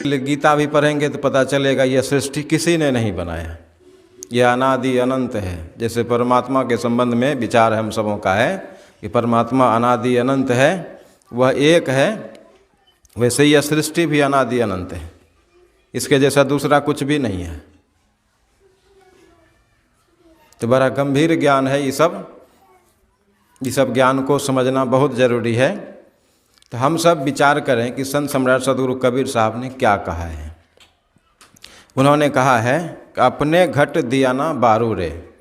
इसलिए गीता भी पढ़ेंगे तो पता चलेगा यह सृष्टि किसी ने नहीं बनाया, यह अनादि अनंत है। जैसे परमात्मा के संबंध में विचार हम सबों का है कि परमात्मा अनादि अनंत है, वह एक है, वैसे ही यह सृष्टि भी अनादि अनंत है, इसके जैसा दूसरा कुछ भी नहीं है। तो बड़ा गंभीर ज्ञान है ये सब ज्ञान को समझना बहुत ज़रूरी है। तो हम सब विचार करें कि संत सम्राट सद्गुरु कबीर साहब ने क्या कहा है। उन्होंने कहा है कि अपने घट दिया ना बारू रे,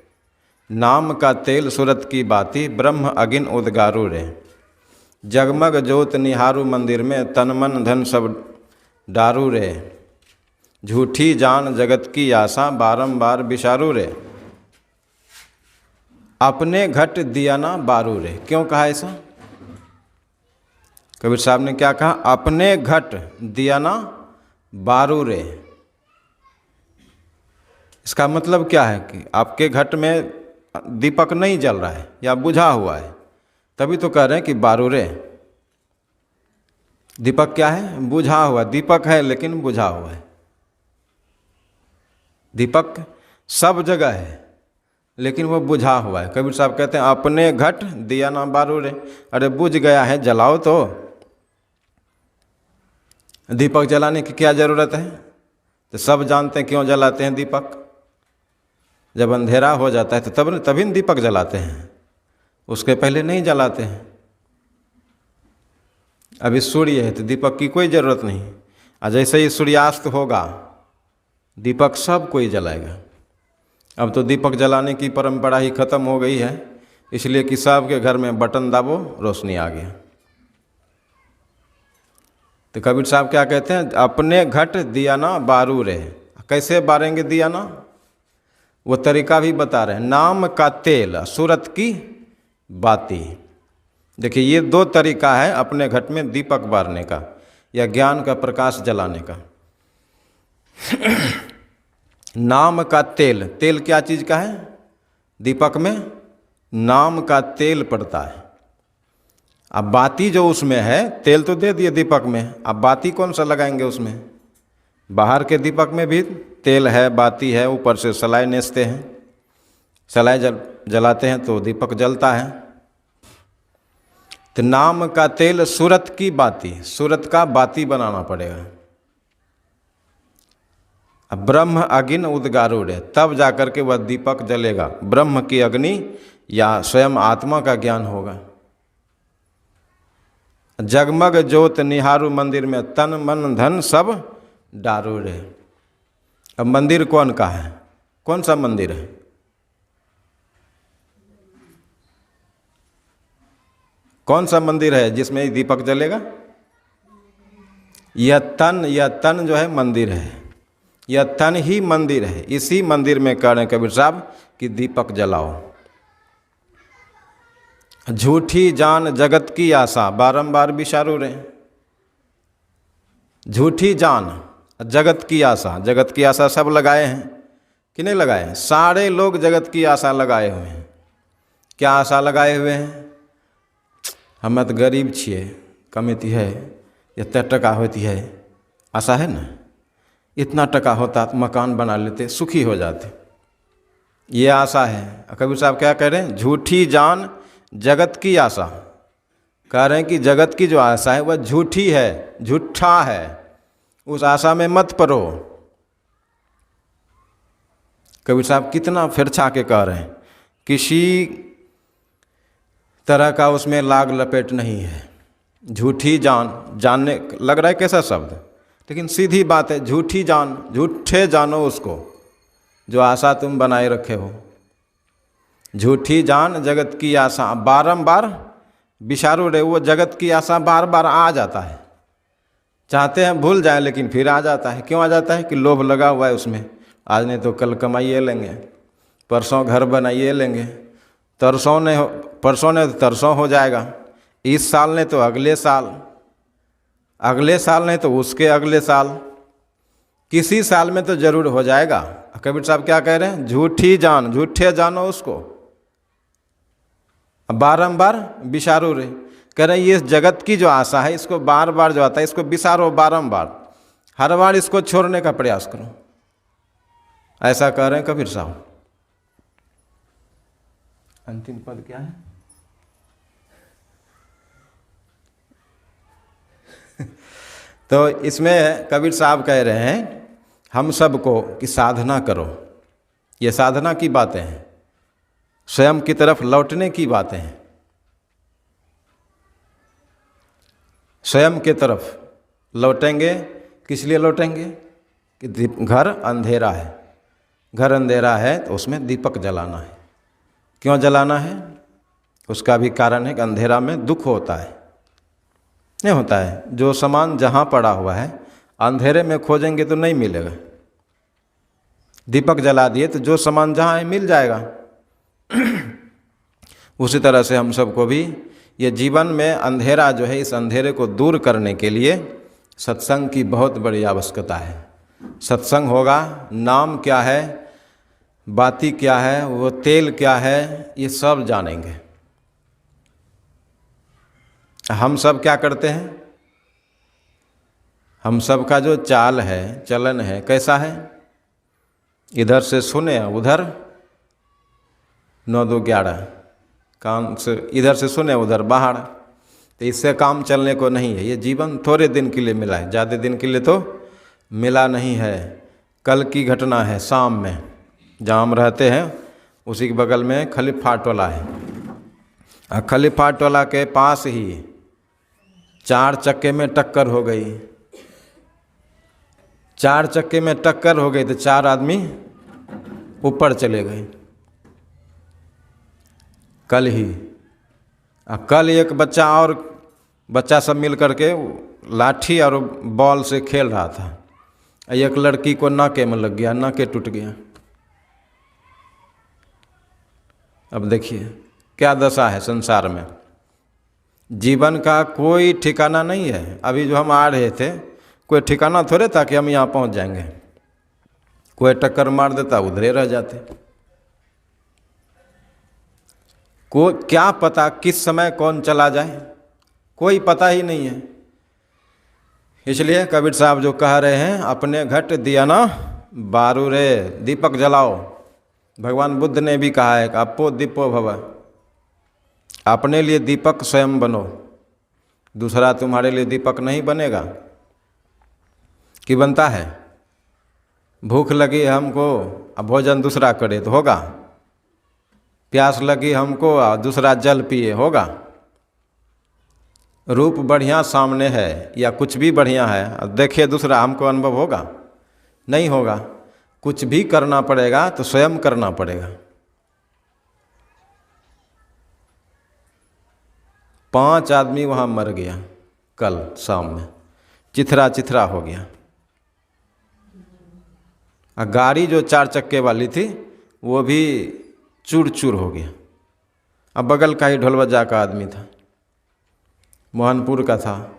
नाम का तेल सूरत की बाती, ब्रह्म अगिन उदगारू रे, जगमग ज्योत निहारू मंदिर में, तन मन धन सब डारू रे, झूठी जान जगत की आशा, बारंबार बिशारू रे। अपने घट दिया ना बारू रे, क्यों कहा ऐसा? कबीर साहब ने क्या कहा? अपने घट दिया ना बारू रे। इसका मतलब क्या है कि आपके घट में दीपक नहीं जल रहा है या बुझा हुआ है, तभी तो कह रहे हैं कि बारू रे। दीपक क्या है? बुझा हुआ। दीपक है लेकिन बुझा हुआ है। दीपक सब जगह है लेकिन वो बुझा हुआ है। कबीर साहब कहते हैं अपने घट दिया ना बारू रे। अरे बुझ गया है, जलाओ तो। दीपक जलाने की क्या ज़रूरत है? तो सब जानते हैं क्यों जलाते हैं दीपक। जब अंधेरा हो जाता है तो तभी दीपक जलाते हैं, उसके पहले नहीं जलाते हैं। अभी सूर्य है तो दीपक की कोई ज़रूरत नहीं, और जैसे ही सूर्यास्त होगा दीपक सब कोई जलाएगा। अब तो दीपक जलाने की परंपरा ही ख़त्म हो गई है, इसलिए कि सबके घर में बटन दाबो रोशनी आ गया। तो कबीर साहब क्या कहते हैं? अपने घट दिया ना बारू रे। कैसे बारेंगे दिया ना? वो तरीका भी बता रहे हैं। नाम का तेल सूरत की बाती। देखिए ये दो तरीका है अपने घट में दीपक बारने का या ज्ञान का प्रकाश जलाने का। नाम का तेल, तेल क्या चीज़ का है? दीपक में नाम का तेल पड़ता है। अब बाती जो उसमें है, तेल तो दे दिए दीपक में, अब बाती कौन सा लगाएंगे उसमें? बाहर के दीपक में भी तेल है, बाती है, ऊपर से सलाई नेसते हैं, सलाई जलाते हैं तो दीपक जलता है। तो नाम का तेल सूरत की बाती, सूरत का बाती बनाना पड़ेगा। अब ब्रह्म अग्नि उदगारू रे, तब जाकर के वह दीपक जलेगा। ब्रह्म की अग्नि या स्वयं आत्मा का ज्ञान होगा। जगमग ज्योत निहारू मंदिर में, तन मन धन सब डारू रे। अब मंदिर कौन का है? कौन सा मंदिर है? कौन सा मंदिर है जिसमें दीपक जलेगा? यह तन जो है मंदिर है, यह तन ही मंदिर है। इसी मंदिर में कह रहे हैं कबीर साहब कि दीपक जलाओ। झूठी जान जगत की आशा, बारंबार बिशारू रे। झूठी जान जगत की आशा, जगत की आशा सब लगाए हैं कि नहीं लगाए हैं? सारे लोग जगत की आशा लगाए हुए हैं। क्या आशा लगाए हुए हैं? हम तो गरीब छिए, कमेती है, इतना टका होती है, आशा है ना, इतना टका होता तो मकान बना लेते, सुखी हो जाते, ये आशा है। कबीर साहब क्या कह रहे हैं? झूठी जान जगत की आशा। कह रहे हैं कि जगत की जो आशा है वह झूठी है, झूठा है, उस आशा में मत पड़ो। कबीर साहब कितना फिरछा के कह रहे हैं, किसी तरह का उसमें लाग लपेट नहीं है। झूठी जान, जानने लग रहा है कैसा शब्द, लेकिन सीधी बात है। झूठी जान, झूठे जानो उसको जो आशा तुम बनाए रखे हो। झूठी जान जगत की आशा, बारंबार बिशारू रे। वो जगत की आशा बार बार आ जाता है, चाहते हैं भूल जाए लेकिन फिर आ जाता है। क्यों आ जाता है? कि लोभ लगा हुआ है उसमें। आज नहीं तो कल कमाइए लेंगे, परसों घर बनाइए लेंगे, परसों ने तो तरसों हो जाएगा, इस साल ने तो अगले साल, अगले साल नहीं तो उसके अगले साल, किसी साल में तो जरूर हो जाएगा। कबीर साहब क्या कह रहे हैं? झूठी जान, झूठे जानो उसको, बारंबार बिसारो रे। कह रहे हैं ये जगत की जो आशा है इसको बार बार जो आता है इसको बिसारो बारंबार। हर बार इसको छोड़ने का प्रयास करो, ऐसा कह रहे हैं कबीर साहब। अंतिम पद क्या है? तो इसमें कबीर साहब कह रहे हैं हम सबको कि साधना करो। ये साधना की बातें हैं, स्वयं की तरफ लौटने की बातें हैं। स्वयं की तरफ लौटेंगे, किस लिए लौटेंगे? कि घर अंधेरा है, घर अंधेरा है तो उसमें दीपक जलाना है। क्यों जलाना है? उसका भी कारण है कि अंधेरा में दुख होता है, नहीं होता है। जो सामान जहाँ पड़ा हुआ है अंधेरे में खोजेंगे तो नहीं मिलेगा, दीपक जला दिए तो जो सामान जहाँ है मिल जाएगा। उसी तरह से हम सबको भी ये जीवन में अंधेरा जो है, इस अंधेरे को दूर करने के लिए सत्संग की बहुत बड़ी आवश्यकता है। सत्संग होगा, नाम क्या है, बाती क्या है, वो तेल क्या है, ये सब जानेंगे। हम सब क्या करते हैं? हम सब का जो चाल है, चलन है, कैसा है? इधर से सुने उधर 9 2 11, कान से इधर से सुने उधर बाहर। तो इससे काम चलने को नहीं है। ये जीवन थोड़े दिन के लिए मिला है, ज़्यादा दिन के लिए तो मिला नहीं है। कल की घटना है, शाम में जहाँ हम रहते हैं उसी के बगल में खलीफा टोला है, और खलीफा टोला के पास ही 4 चक्के में टक्कर हो गई। 4 चक्के में टक्कर हो गई तो 4 आदमी ऊपर चले गए कल ही। कल एक बच्चा और बच्चा सब मिल करके लाठी और बॉल से खेल रहा था, एक लड़की को नाके में लग गया, नाके टूट गया। अब देखिए क्या दशा है संसार में। जीवन का कोई ठिकाना नहीं है। अभी जो हम आ रहे थे कोई ठिकाना थोड़े था कि हम यहाँ पहुँच जाएंगे। कोई टक्कर मार देता, उधरे रह जाते। को क्या पता किस समय कौन चला जाए, कोई पता ही नहीं है। इसलिए कबीर साहब जो कह रहे हैं, अपने घट दिया ना बारू रे, दीपक जलाओ। भगवान बुद्ध ने भी कहा है कि अपो दीपो भव, अपने लिए दीपक स्वयं बनो, दूसरा तुम्हारे लिए दीपक नहीं बनेगा। कि बनता है? भूख लगी हमको, अब भोजन दूसरा करे तो होगा? प्यास लगी हमको, दूसरा जल पिए, होगा? रूप बढ़िया सामने है या कुछ भी बढ़िया है, अब देखिए दूसरा, हमको अनुभव होगा? नहीं होगा। कुछ भी करना पड़ेगा तो स्वयं करना पड़ेगा। 5 आदमी वहाँ मर गया कल शाम में, चिथरा चिथरा हो गया। गाड़ी जो 4 चक्के वाली थी वो भी चूर चूर हो गया। अब बगल का ही ढोलबज्जा का आदमी था, मोहनपुर का था,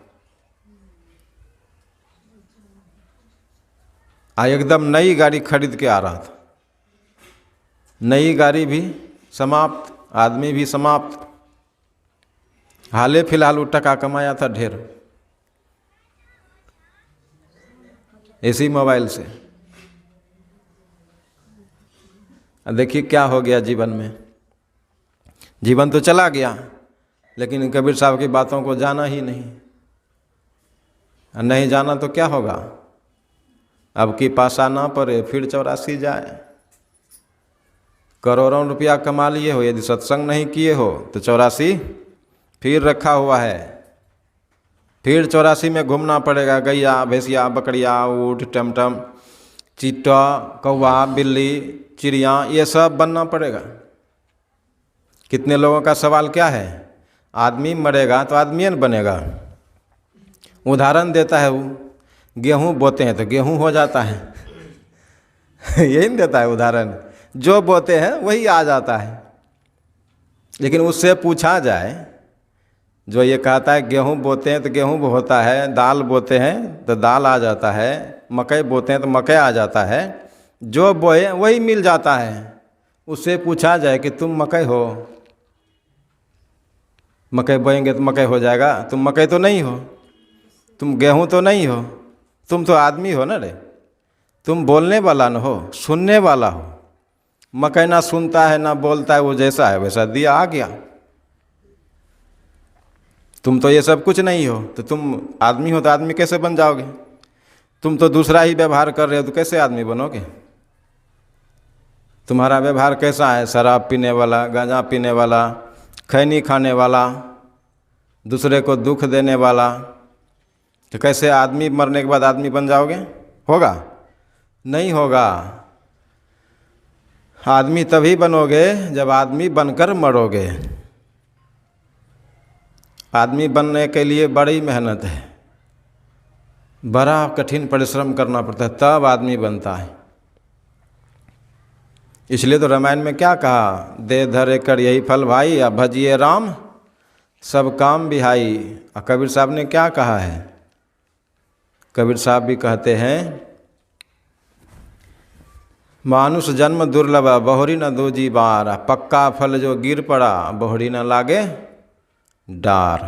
एकदम नई गाड़ी खरीद के आ रहा था। नई गाड़ी भी समाप्त, आदमी भी समाप्त। हाले फिलहाल वो टका कमाया था ढेर इसी मोबाइल से। देखिए क्या हो गया जीवन में। जीवन तो चला गया, लेकिन कबीर साहब की बातों को जाना ही नहीं। नहीं जाना तो क्या होगा? अब की पासा ना पड़े, फिर 84 जाए। करोड़ों रुपया कमा लिए हो, यदि सत्संग नहीं किए हो तो 84 फिर रखा हुआ है। फिर 84 में घूमना पड़ेगा। गैया, भैंसिया, बकरिया, ऊँट, टमटम, चीटा, कौवा, बिल्ली, चिड़िया, ये सब बनना पड़ेगा। कितने लोगों का सवाल क्या है? आदमी मरेगा तो आदमी न बनेगा। उदाहरण देता है वो, गेहूँ बोते हैं तो गेहूँ हो जाता है। यही नहीं देता है उदाहरण, जो बोते हैं वही आ जाता है। लेकिन उससे पूछा जाए, जो ये कहता है गेहूँ बोते हैं तो गेहूँ होता है, दाल बोते हैं तो दाल आ जाता है, मकई बोते हैं तो मकई आ जाता है, जो बोए वही मिल जाता है। उससे पूछा जाए कि तुम मकई हो, मकई बोएंगे तो मकई हो जाएगा, तुम मकई तो नहीं हो, तुम गेहूँ तो नहीं हो, तुम तो आदमी हो ना रे, तुम बोलने वाला न हो, सुनने वाला हो। मकई ना सुनता है ना बोलता है, वो जैसा है वैसा दिया आ गया। तुम तो ये सब कुछ नहीं हो, तो तुम आदमी हो तो आदमी कैसे बन जाओगे? तुम तो दूसरा ही व्यवहार कर रहे हो तो कैसे आदमी बनोगे? तुम्हारा व्यवहार कैसा है? शराब पीने वाला, गांजा पीने वाला, खैनी खाने वाला, दूसरे को दुख देने वाला, तो कैसे आदमी मरने के बाद आदमी बन जाओगे? होगा? नहीं होगा। आदमी तभी बनोगे जब आदमी बनकर मरोगे। आदमी बनने के लिए बड़ी मेहनत है, बड़ा कठिन परिश्रम करना पड़ता है, तब आदमी बनता है। इसलिए तो रामायण में क्या कहा? दे धरे कर यही फल भाई, अब भजिए राम सब काम बिहाई। और कबीर साहब ने क्या कहा है? कबीर साहब भी कहते हैं, मानुष जन्म दुर्लभ बहुरी न दूजी बार, पक्का फल जो गिर पड़ा बहुरी न लागे डार।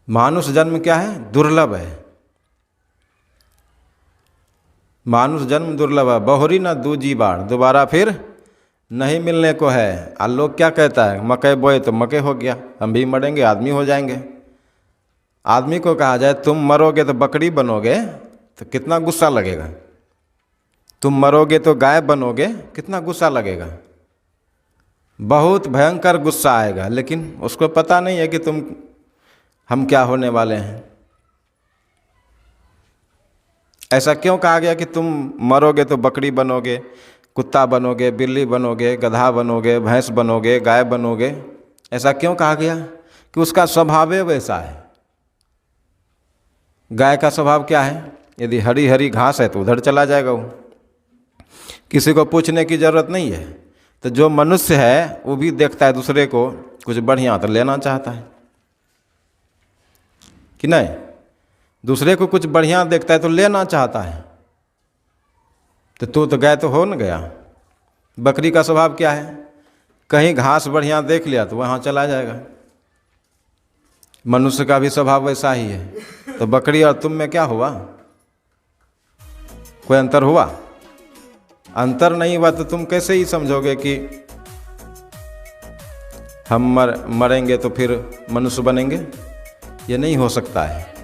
मानुष जन्म क्या है? दुर्लभ है। मानुष जन्म दुर्लभ है, बहुरी न दूजी बार, दोबारा फिर नहीं मिलने को है। और लोग क्या कहता है? मकई बोए तो मकई हो गया, हम भी मरेंगे आदमी हो जाएंगे। आदमी को कहा जाए तुम मरोगे तो बकरी बनोगे तो कितना गुस्सा लगेगा? तुम मरोगे तो गाय बनोगे, कितना गुस्सा लगेगा? बहुत भयंकर गुस्सा आएगा। लेकिन उसको पता नहीं है कि हम क्या होने वाले हैं। ऐसा क्यों कहा गया कि तुम मरोगे तो बकरी बनोगे, कुत्ता बनोगे, बिल्ली बनोगे, गधा बनोगे, भैंस बनोगे, गाय बनोगे? ऐसा क्यों कहा गया? कि उसका स्वभाव वैसा है। गाय का स्वभाव क्या है? यदि हरी हरी घास है तो उधर चला जाएगा वो, किसी को पूछने की ज़रूरत नहीं है। तो जो मनुष्य है वो भी देखता है दूसरे को कुछ बढ़िया तो लेना चाहता है कि नहीं? दूसरे को कुछ बढ़िया देखता है तो लेना चाहता है। तो तू तो गाय तो हो न गया। बकरी का स्वभाव क्या है? कहीं घास बढ़िया देख लिया तो वहाँ चला जाएगा। मनुष्य का भी स्वभाव वैसा ही है। तो बकरी और तुम में क्या हुआ? कोई अंतर हुआ? अंतर नहीं हुआ तो तुम कैसे ही समझोगे कि हम मरेंगे तो फिर मनुष्य बनेंगे? ये नहीं हो सकता है।